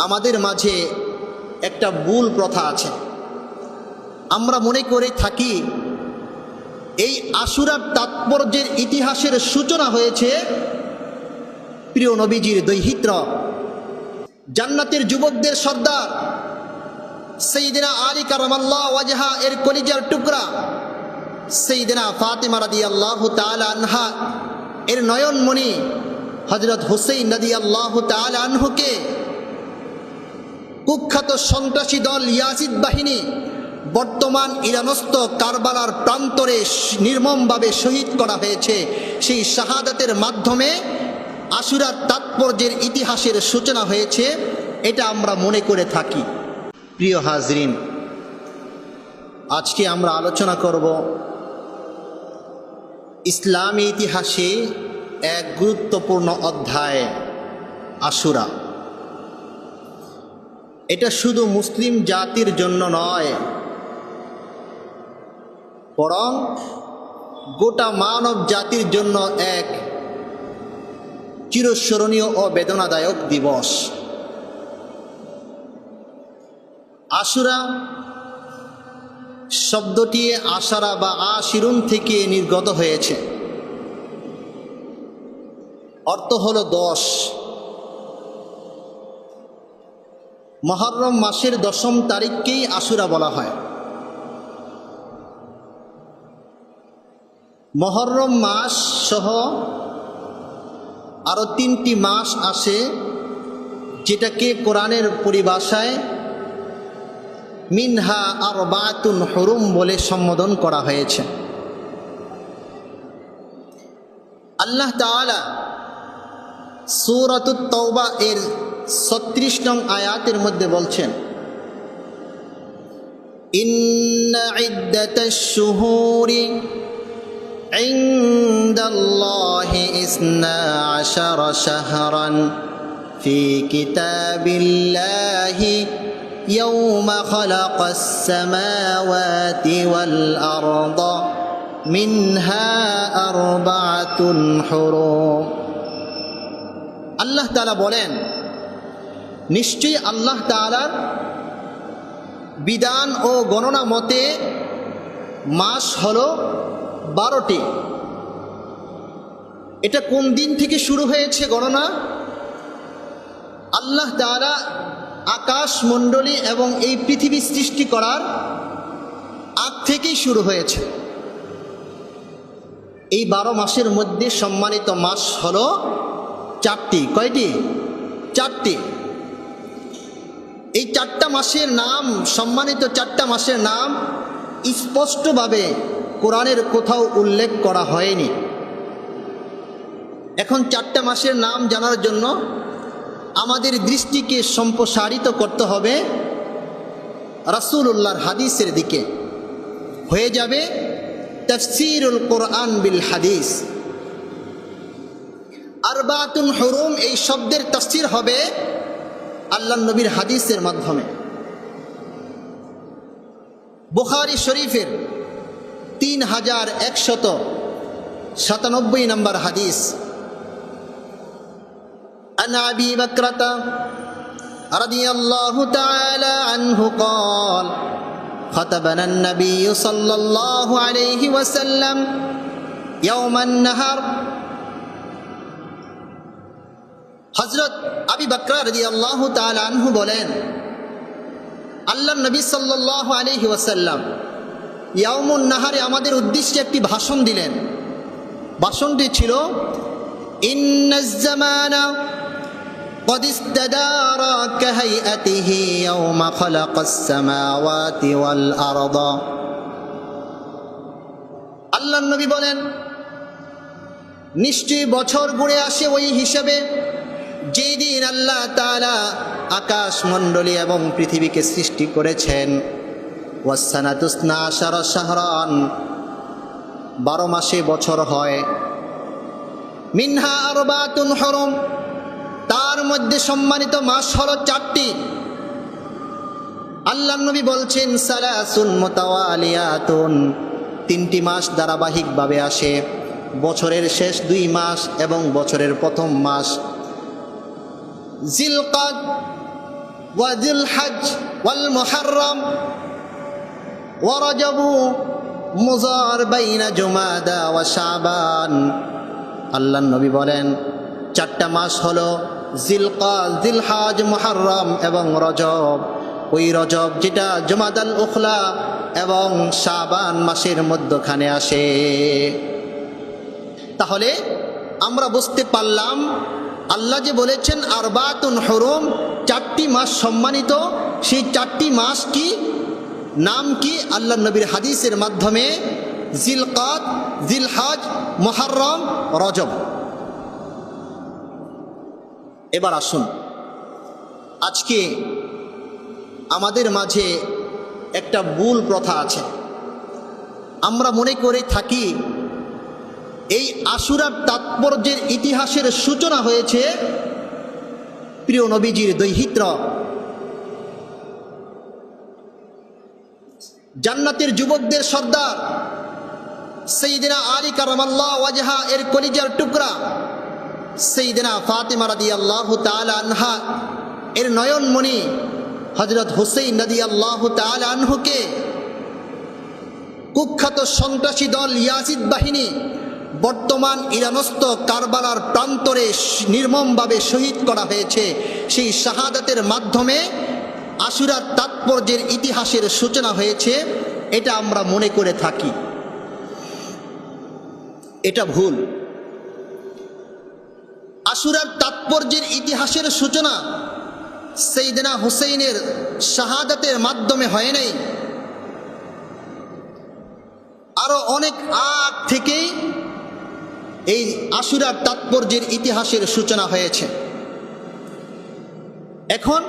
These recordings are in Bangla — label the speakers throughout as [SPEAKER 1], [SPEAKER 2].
[SPEAKER 1] আমাদের মাঝে একটা ভুল প্রথা আছে। আমরা মনে করে থাকি এই আশুরার তাৎপর্যের ইতিহাসের সূচনা হয়েছে প্রিয় নবীজির দৌহিত্র, জান্নাতের যুবকদের সর্দার সাইয়্যিদিনা আলী কারামাল্লাহু ওয়াজহা এর কলিজার টুকরা সাইয়্যিদিনা ফাতেমা রাদিয়াল্লাহু তাআলা আনহা এর নয়নমণি হযরত হুসাইন রাদিয়াল্লাহু তাআলা আনহুকে কুখ্যাত সন্ত্রাসী দল ইয়াজিদ বাহিনী বর্তমান ইরানস্থ কারবালার প্রান্তরে নির্মমভাবে শহীদ করা হয়েছে। সেই শাহাদাতের মাধ্যমে আশুরার তাৎপর্যের ইতিহাসের সূচনা হয়েছে, এটা আমরা মনে করে থাকি। প্রিয় হাজরিন, আজকে আমরা আলোচনা করব ইসলামী ইতিহাসে এক গুরুত্বপূর্ণ অধ্যায় আশুরা। এটা শুধু মুসলিম জাতির জন্য নয়, বরং গোটা মানব জাতির জন্য এক চিরস্মরণীয় ও বেদনাদায়ক দিবস। আশুরা শব্দটি আশারা বা আশিরুন থেকে নির্গত হয়েছে। অর্থ হলো 10। মুহররম মাসের 10ম তারিখকেই আশুরা বলা হয়। মুহররম মাস সহ আরও 3টি মাস আসে, যেটাকে কোরআনের পরিভাষায় মিনহা আরবাতুন হুরুম বলে সম্বোধন করা হয়েছে। আল্লাহ তাআলা সূরাতুত তাওবা এর 36 নং আয়াতের মধ্যে বলছেন, ইন্না ইদ্দাতাশ শুহুরি ইনদাল্লাহি 12 শাহরান ফি কিতাবিল্লাহি ইয়াওমা খালাকাস সামাওয়াতি ওয়াল আরদা মিনহা আরবাতুন হুরুম। আল্লাহ তাআলা বলেন, নিশ্চয়ই আল্লাহ তাআলার বিধান ও গণনা মতে মাস হলো 12টি। এটা কোন দিন থেকে শুরু হয়েছে গণনা? আল্লাহ তাআলা আকাশমণ্ডলী এবং এই পৃথিবী সৃষ্টি করার আগ থেকেই শুরু হয়েছে। এই 12 মাসের মধ্যে সম্মানিত মাস হলো 4টি। কয়টি? 4টি। এই 4টা মাসের নাম, সম্মানিত 4টা মাসের নাম স্পষ্টভাবে কোরআনের কোথাও উল্লেখ করা হয়নি। এখন 4টা মাসের নাম জানার জন্য আমাদের দৃষ্টিকে সম্প্রসারিত করতে হবে রাসূলুল্লাহর হাদিসের দিকে। হয়ে যাবে তাফসীরুল কোরআন বিল হাদিস। আরবাতুন হুরুম এই শব্দের তাফসীর হবে আল্লাহর নবীর হাদিসের মাধ্যমে। বুখারী শরীফের 3197 নম্বর হাদিস, আন আবি বকরতা রাদিয়াল্লাহু তাআলা আনহু قال خطبنا النبي صلى الله عليه وسلم يوم النهر। হযরত আবি বকর রাদিয়াল্লাহু তাআলা আনহু বলেন, আল্লাহর নবী সাল্লাল্লাহু আলাইহি ওয়াসাল্লাম ইয়াউমুন নাহারে আমাদের উদ্দেশ্যে একটি ভাষণ দিলেন। ভাষণটি ছিল, ইন্নাজ জামানা قد استدار كهيئته يوم خلق السماوات والأرض। আল্লাহর নবী বলেন, নিশ্চয়ই বছর ঘুরে আসে ওই হিসাবে যেই দিন আল্লাহ তাআলা আকাশমণ্ডলী এবং পৃথিবীকে সৃষ্টি করেছেন। ওয়াসসানাতু 12 শাহরান, 12 মাসে বছর হয়। মিনহা আরবাতুন হুরুম, তার মধ্যে সম্মানিত মাস হলো 4টি। আল্লাহর নবী বলছেন, সালাসুন মুতাওয়ালিয়াতুন, 3টি মাস ধারাবাহিকভাবে আসে। বছরের শেষ 2 মাস এবং বছরের প্রথম মাস। জিলকাদ ওয়া যিলহজ ওয়াল মুহররম ওয়া রজব মুযার বাইনা জুমাদা ওয়া শাবান। আল্লাহর নবী বলেন চারটা মাস হলো জিলকাদ, জিলহজ, মুহররম এবং রজব। ওই রজব যেটা জুমাদাল উখলা এবং শাবান মাসের মধ্যখানে আসে। তাহলে আমরা বুঝতে পারলাম আল্লাহ যে বলেছেন আরবাতুন হুরুম, চারটি মাস সম্মানিত, সেই চারটি মাস কি, নাম কি? আল্লাহ নবীর হাদিসের মাধ্যমে জিলকাদ, জিলহজ, মুহররম, রজব। এবার আসুন, আজকে আমাদের মাঝে একটা ভুল প্রথা আছে। আমরা মনে করে থাকি এই আশুরার তাৎপর্যের ইতিহাসের সূচনা হয়েছে প্রিয় নবীজির দৌহিত্র জান্নাতের যুবকদের সর্দার সাইয়্যিদিনা আলী কারামাল্লাহু ওয়াজহা এর কলিজার টুকরা সাইয়্যিদিনা ফাতিমা রাদিয়াল্লাহু তাআলা আনহা এর নয়নমণি হযরত হুসাইন রাদিয়াল্লাহু তাআলা আনহুকে কুখ্যাত সন্ত্রাসী দল ইয়াজিদ বাহিনী বর্তমান ইরানস্থ কারবালার প্রান্তরে নির্মমভাবে শহীদ করা হয়েছে। সেই শাহাদাতের মাধ্যমে আশুরার তাৎপর্যের ইতিহাসের সূচনা হয়েছে, এটা আমরা মনে করে থাকি। এটা ভুল। আশুরার তাৎপর্যের ইতিহাসের সূচনা সাইয়্যিদিনা হুসাইনের শাহাদাতের মাধ্যমে হয় নাই, আরো অনেক আগ থেকেই এই আশুরার তাৎপর্যের ইতিহাসের সূচনা হয়েছে। এখন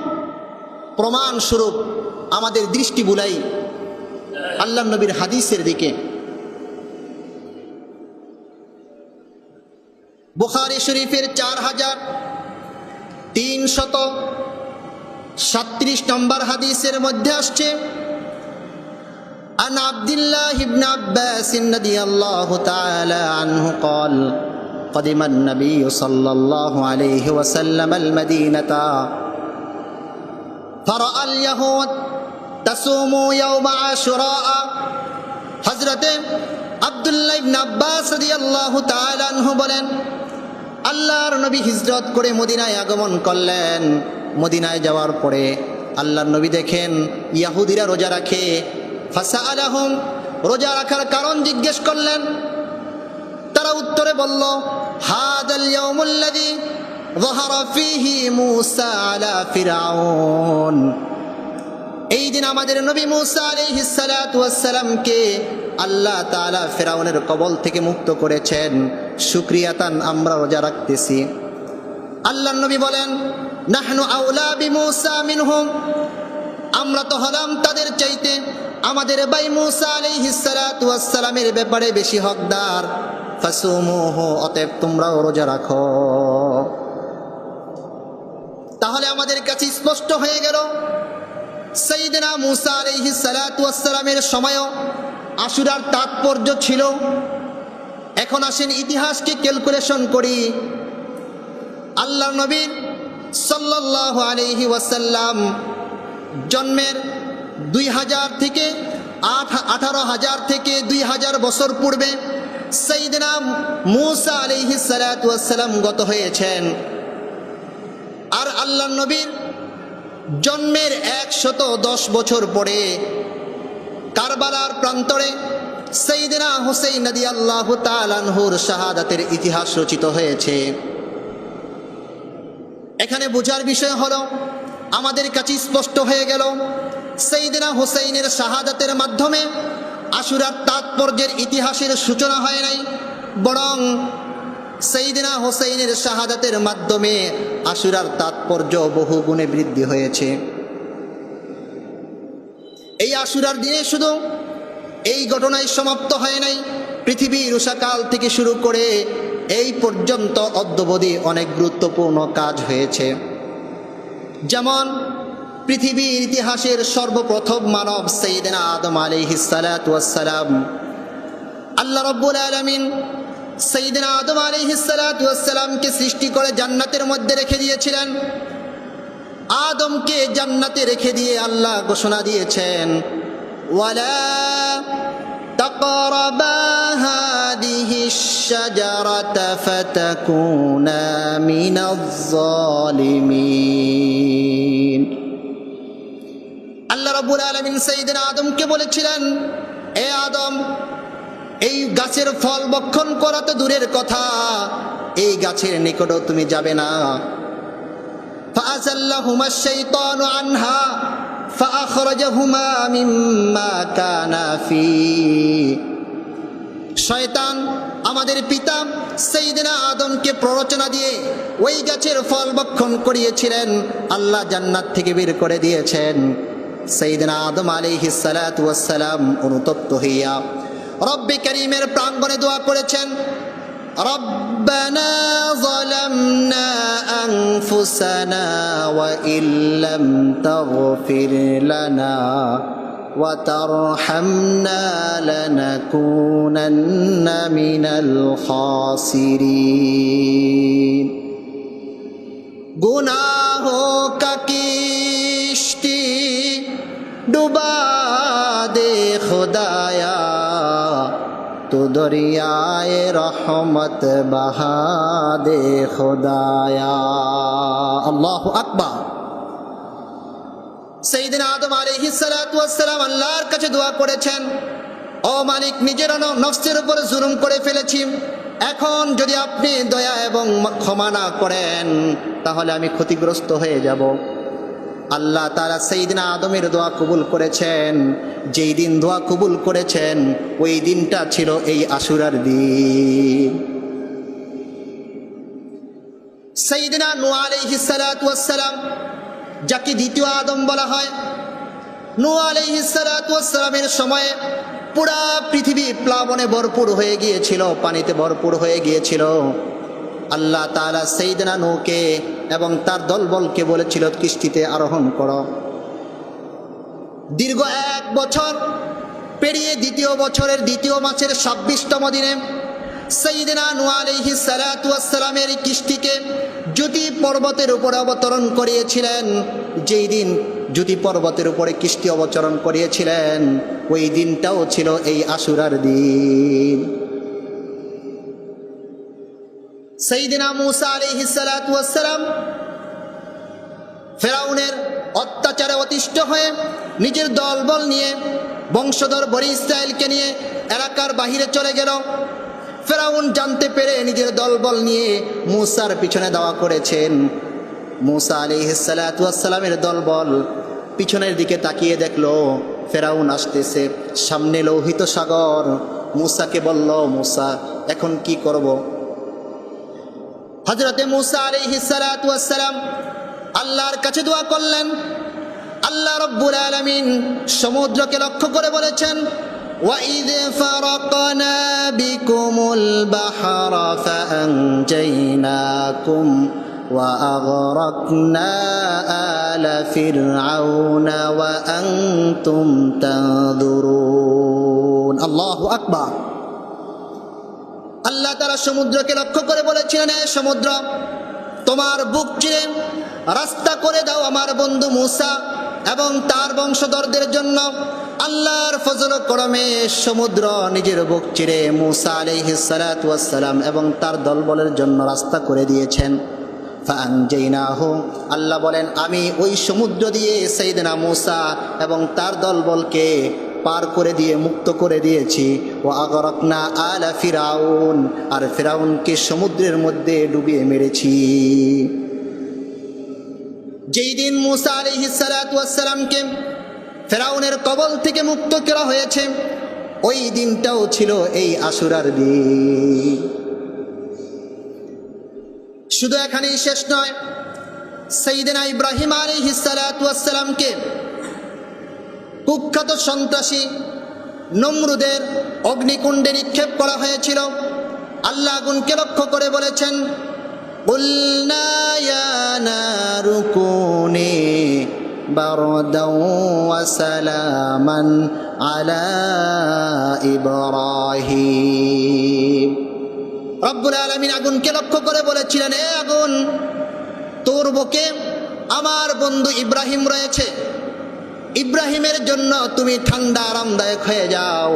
[SPEAKER 1] প্রমাণ স্বরূপ আমাদের দৃষ্টি বুলাই আল্লাহর নবীর হাদিসের দিকে। বুখারী শরীফের 4337 নম্বর হাদিসের মধ্যে আসছে, عن عبد الله بن عباس رضي الله تعالى عنه قال قدم النبي صلى الله عليه وسلم المدينة فرأى اليهود تصوم يوم عاشوراء। হযরত আব্দুল্লাহ ইবনে আব্বাস রাদিয়াল্লাহু তাআলা আনহু বলেন, আল্লাহর নবী হিজরত করে মদিনায় আগমন করলেন। মদিনায় যাওয়ার পরে আল্লাহর নবী দেখেন ইহুদিরা রোজা রাখে। ফাসাআলাহুম, রোজা রাখার কারণ জিজ্ঞেস করলেন। তারা উত্তরে বলল, হাদাল ইয়াউমুল্লাযী যাহারা ফীহি মূসা আলা ফিরআউন, এই দিন আমাদের নবী মূসা আলাইহিস সালাতু ওয়াস সালামকে আল্লাহ তাআলা ফিরআউনের কবল থেকে মুক্ত করেছেন, শুকরিয়াতান আমরা রোজা রাখতেছি। আল্লাহর নবী বলেন, নাহনু আউলা বিমূসা মিনহুম, আমরা তো হলাম তাদের চাইতে আমাদের ভাই মূসা আলাইহিস সালাতু ওয়াস সালামের ব্যাপারে বেশি হকদার। ফাসুমুহু, অতএব তোমরাও রোজা রাখো। তাহলে আমাদের কাছে স্পষ্ট হয়ে গেল সাইয়্যিদিনা মূসা আলাইহিস সালাতু ওয়াস সালামের সময়ও আশুরার তাৎপর্য ছিল। এখন আসেন ইতিহাসকে ক্যালকুলেশন করি। আল্লাহর নবী সাল্লাল্লাহু আলাইহি ওয়াসাল্লাম জন্মের 2000 থেকে 18,000 থেকে 2000 বছর পূর্বে সাইয়্যিদিনা মূসা আলাইহিস সালাতু ওয়াস সালাম গত হয়েছেন। আর আল্লাহর নবীর জন্মের 110 বছর পরে কারবালার প্রান্তরে সাইয়্যিদিনা হুসাইন রাদিয়াল্লাহু তাআলা আনহুর শাহাদাতের ইতিহাস রচিত হয়েছে। এখানে বোঝার বিষয় হলো, আমাদের কাছে স্পষ্ট হয়ে গেল সাইয়্যিদিনা হুসাইনের শাহাদাতের মাধ্যমে আশুরার তাৎপর্যের ইতিহাসের সূচনা হয় নাই, বরং সাইয়্যিদিনা হুসাইনের শাহাদাতের মাধ্যমে আশুরার তাৎপর্য বহু গুণে বৃদ্ধি হয়েছে। এই আশুরার দিনে শুধু এই ঘটনায় সমাপ্ত হয় নাই, পৃথিবীর উষাকাল থেকে শুরু করে এই পর্যন্ত অদ্যাবধি অনেক গুরুত্বপূর্ণ কাজ হয়েছে। যেমন পৃথিবীর ইতিহাসের সর্বপ্রথম মানব সাইয়্যিদিনা আদম আলাইহিস সালাতু ওয়াস সালাম, আল্লাহ রাব্বুল আলামিন সাইয়্যিদিনা আদম আলাইহিস সালাতু ওয়াস সালামকে সৃষ্টি করে জান্নাতের মধ্যে রেখে দিয়েছিলেন। আদমকে জান্নাতে রেখে দিয়ে আল্লাহ ঘোষণা দিয়েছেন, ওয়ালা তাকরাবা হাদিহিশ শাজারাতা ফাতাকুনা মিনাজ জালিমিন। আল্লাহ রাব্বুল আলামিন সাইয়েদনা আদমকে বলেছিলেন, এ আদম, এই গাছের ফল ভক্ষণ করা তো দূরের কথা, এই গাছের নিকটও তুমি যাবে না। فأزلهما الشيطان عنها فأخرجهما مما كانا فيه। শয়তান আমাদের পিতা সাইয়েদনা আদমকে প্ররোচনা দিয়ে ওই গাছের ফল ভক্ষণ করিয়েছিলেন, আল্লাহ জান্নাত থেকে বের করে দিয়েছেন। সাইয়েদনা আদম আলাইহিস সালাতু ওয়াস সালাম অনুতপ্ত হইয়া রব্বে কারীমের প্রাঙ্গণে দোয়া করেছেন, রব্বানা যালামনা আনফুসানা ওয়া ইল্লাম তাগফির লানা ওয়া তারহামনা লানাকুনান্না মিনাল খাসিরিন। গুনাহোं का किश्ती डुबा दे खुदाया, तो दरियाए रहमत बहा दे खुदाया। अल्लाहु আকবার। সাইয়েদনা আদম আলাইহিস সালাতু ওয়াস সালাম আল্লাহর কাছে দোয়া করেছেন, ও মালিক, নিজের নফসের উপর জুলুম করে ফেলেছি, এখন যদি আপনি দয়া এবং ক্ষমা না করেন তাহলে আমি ক্ষতিগ্রস্ত হয়ে যাব। আল্লাহ তাআলা সাইয়েদনা আদমের দোয়া কবুল করেছেন। যেই দিন দোয়া কবুল করেছেন ওই দিনটা ছিল এই আশুরার দিন। সাইয়েদনা নূহ আলাইহিস সালাতু ওয়াস সালাম, যাকে দ্বিতীয় আদম বলা হয়, নূহ আলাইহিস সালাতু ওয়াস সালামের সময়ে পুরা পৃথিবী প্লাবনে ভরপুর হয়ে গিয়েছিল, পানিতে ভরপুর হয়ে গিয়েছিল। আল্লাহ তাআলা সাইয়েদনা নূহকে এবং তার দলবলকে বলেছিল, কিস্তিতে আরোহণ করো। দীর্ঘ 1 বছর পেরিয়ে দ্বিতীয় বছরের দ্বিতীয় মাসের 26তম দিনে সাইয়েদনা নূহ আলাইহিস সালাতু ওয়াস সালামের কিস্তিকে জুতি পর্বতের উপরে অবতরণ করিয়েছিলেন। যেই দিন জুতি পর্বতের উপরে কিস্তি অবতরণ করিয়েছিলেন ওই দিনটাও ছিল এই আশুরার দিন। সাইয়েদনা মূসা আলাইহিস সালাতু ওয়াস সালাম ফেরাউনের অত্যাচারে অতিষ্ঠ হয়ে নিজের দলবল নিয়ে বংশধর বনি ইসরায়েলকে নিয়ে এলাকার বাহিরে চলে গেল। ফেরাউন জানতে পেরে নিজের দলবল নিয়ে মূসার পিছনে দাওয়া করেছেন। মূসা আলাইহিস সালাতু ওয়াস সালামের দলবল পিছনের দিকে তাকিয়ে দেখলো ফেরাউন আসতেছে, সামনে লোহিত সাগর। মূসাকে বলল, মূসা, এখন কি করব? হযরতে মূসা আলাইহিস সালাতু ওয়াস সালাম আল্লাহর কাছে দোয়া করলেন। আল্লাহ রাব্বুল আলামিন সমুদ্রকে লক্ষ্য করে বলেছেন, وَإِذْ فَرَقْنَا بِكُمُ الْبَحْرَ فَأَنْجَيْنَاكُمْ وَأَغْرَقْنَا آلَ فِرْعَوْنَ وَأَنْتُمْ تَنْظُرُونَ। আল্লাহু আকবার। আল্লাহ তাআলা সমুদ্রকে লক্ষ্য করে বলেছিলেন, হে সমুদ্র, তোমার বুক চিরে রাস্তা করে দাও আমার বন্ধু মূসা এবং তার বংশধরদের জন্য। আল্লাহর ফজল করমে সমুদ্র নিজের বুক চিরে মূসা আলাইহিস সালাতু ওয়াস সালাম এবং তার দলবলের জন্য রাস্তা করে দিয়েছেন। ফাআনজাইনাহু, আল্লাহ বলেন, আমি ওই সমুদ্র দিয়ে সাইয়েদনা মূসা এবং তার দলবলকে পার করে দিয়ে মুক্ত করে দিয়েছি। ওয়া আগরাকনা আলা ফিরাউন, আর ফিরাউনকে সমুদ্রের মধ্যে ডুবিয়ে মেরেছি। যেই দিন মূসা আলাইহিস সালাতু ওয়াস সালামকে ফেরাউনের কবল থেকে মুক্ত করা হয়েছে ওই দিনটাও ছিল এই আশুরার দিন। শুধু এখানেই শেষ নয়, সাইয়েদনা ইব্রাহিম আলাইহিস সালাতু ওয়াস সালামকে কুখ্যাত সন্ত্রাসী নমরুদের অগ্নিকুণ্ডে নিক্ষেপ করা হয়েছিল। আল্লাহ আগুনকে লক্ষ্য করে বলেছেন, কুলনা ইয়া নারু কুনি বারদাও ওয়া সালামান আলা ইব্রাহিম। রব্বুল আলামিন আগুনকে লক্ষ্য করে বলেছিলেন, এ আগুন, তোর বুকে আমার বন্ধু ইব্রাহিম রয়েছে, ইব্রাহিমের জন্য তুমি ঠান্ডা আরামদায়ক হয়ে যাও।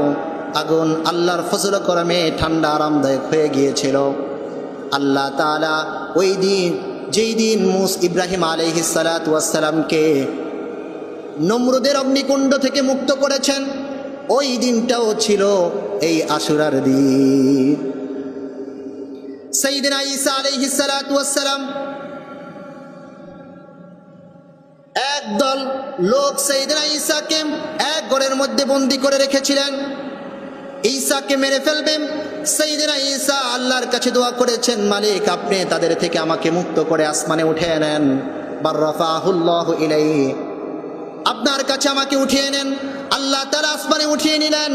[SPEAKER 1] আগুন আল্লাহর ফজল করমে ঠান্ডা আরামদায়ক হয়ে গিয়েছিল। আল্লাহ তাআলা ওই দিন, যেই দিন ইব্রাহিম আলাইহিস সালাতু ওয়াস সালামকে নমরুদের অগ্নিকুণ্ড থেকে মুক্ত করেছেন, ওই দিনটাও ছিল এই আশুরার দিন। সাইয়েদনা ঈসা আলাইহিস সালাতু ওয়াস সালাম, একদল লোক সাইয়েদনা ঈসাকে এক ঘরের মধ্যে বন্দী করে রেখেছিলেন, ঈসাকে মেরে ফেলবেন। সাইয়েদনা ঈসা আল্লাহর কাছে দোয়া করেছেন, মালিক আপনি তাদের থেকে আমাকে মুক্ত করে আসমানে উঠিয়ে নেন। বাররাফাহুল্লাহু ইলাইহি, আপনার কাছে আমাকে উঠিয়ে নেন। আল্লাহ তাআলা আসমানে উঠিয়ে নিলেন।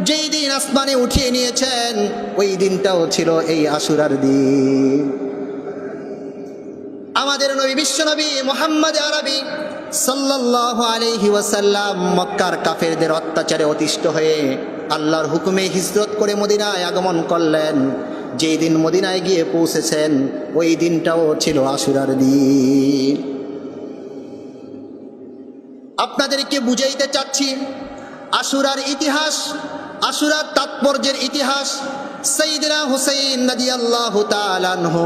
[SPEAKER 1] যেই দিন আসমানে উঠিয়ে নিয়েছেন, ওই দিনটাও ছিল এই আশুরার দিন। আমাদের নবী, বিশ্ব নবী মুহাম্মদ আরবি সাল্লাল্লাহু আলাইহি ওয়াসাল্লাম মক্কার কাফেরদের অত্যাচারে অতিষ্ঠ হয়ে আল্লাহর হুকুমে হিজরত করে মদিনায় আগমন করলেন। যেই দিন মদিনায় গিয়ে পৌঁছেছেন, ওই দিনটাও ছিল আশুরার দিন। আপনাদেরকে বুঝাইতে চাচ্ছি আশুরার ইতিহাস, আশুরার তাৎপর্যের ইতিহাস। সাইয়েদনা হুসাইন রাদিয়াল্লাহু তাআলা আনহু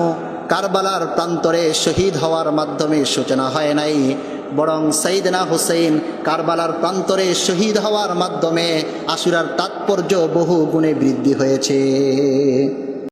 [SPEAKER 1] কারবালার প্রান্তরে শহীদ হওয়ার মাধ্যমে সূচনা হয় নাই, বরং সাইয়েদনা হুসাইন কারবালার প্রান্তরে শহীদ হওয়ার মাধ্যমে আশুরার তাৎপর্য বহু গুণে বৃদ্ধি হয়েছে।